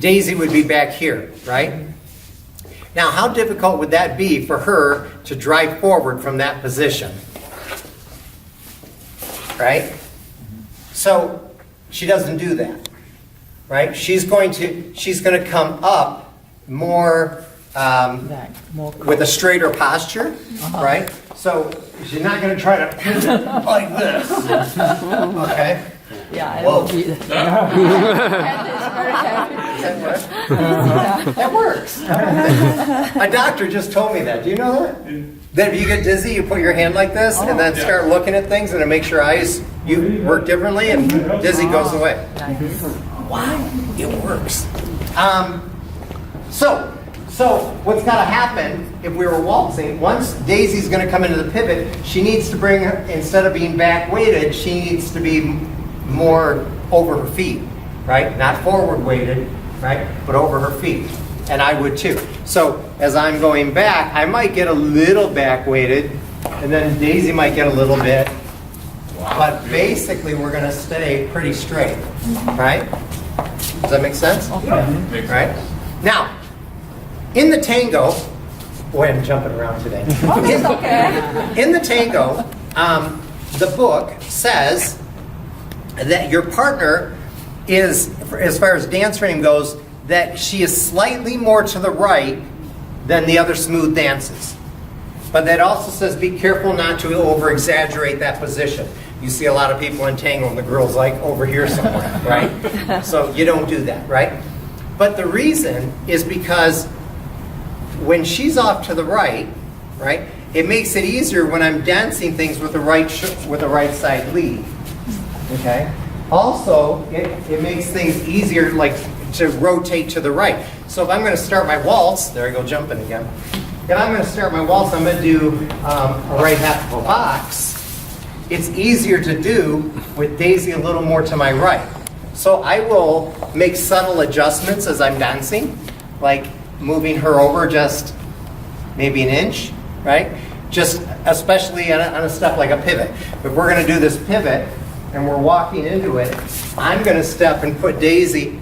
Daisy would be back here, right? Now, how difficult would that be for her to drive forward from that position? Right? So she doesn't do that, right? She's going to come up more with a straighter posture, right? So she's not going to try to pivot like this, okay? Yeah, Whoa. That works. A doctor just told me that. Do you know that? That if you get dizzy, you put your hand like this and then start looking at things, and it makes your eyes work differently, and dizzy goes away. Wow, it works. So what's got to happen if we were waltzing? Once Daisy's going to come into the pivot, she needs to bring her, instead of being back weighted, she needs to be more over her feet, right? Not forward weighted, right? But over her feet. And I would too. So as I'm going back, I might get a little back weighted, and then Daisy might get a little bit. But basically, we're going to stay pretty straight, right? Does that make sense? Okay. Right? Now, in the tango, boy, I'm jumping around today. Oh, that's okay. In the tango, the book says that your partner is, as far as dance training goes, that she is slightly more to the right than the other smooth dances. But that also says be careful not to over-exaggerate that position. You see a lot of people in tango and the girl's like over here somewhere, right? So you don't do that, right? But the reason is because when she's off to the right, it makes it easier when I'm dancing things with the right side lead. Okay. Also, it makes things easier, like to rotate to the right. So if I'm going to start my waltz, there I go jumping again. If I'm going to start my waltz, I'm going to do a right half of a box. It's easier to do with Daisy a little more to my right. So I will make subtle adjustments as I'm dancing, like moving her over just maybe an inch, right? Just especially on a step like a pivot. If we're going to do this pivot and we're walking into it, I'm going to step and put Daisy.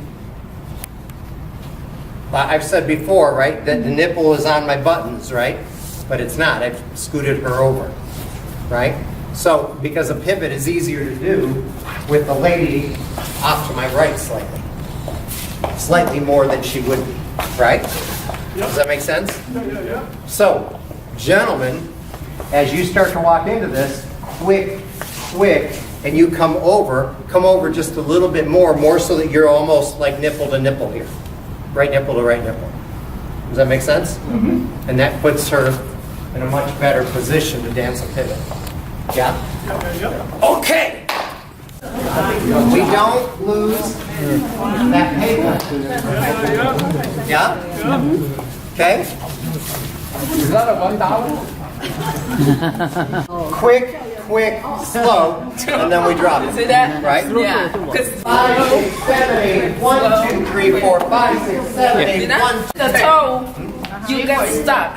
I've said before, right, that the nipple is on my buttons, right? But it's not. I've scooted her over, right? So, because a pivot is easier to do with the lady off to my right slightly. Slightly more than she would be, right? Does that make sense? Yeah. So, gentlemen, as you start to walk into this, quick, and you come over just a little bit more so that you're almost like nipple to nipple here. Right nipple to right nipple. Does that make sense? Mm-hmm. And that puts her in a much better position to dance a pivot. Yeah? Okay! We don't lose that paper. Yeah? Okay? Is that a $1? Quick, slow, and then we drop it. See that? Right? Yeah. 5, 6, 7, 8, 1, 2, 3, 4, 5, 6, 7, 8, 1, 2, The toe, you get stuck.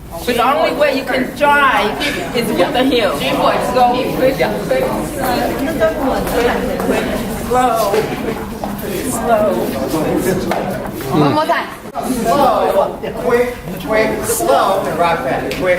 But the only way you can drive is with the heel. Go quick, slow. One more time. slow, quick, slow, and rock back. Quick.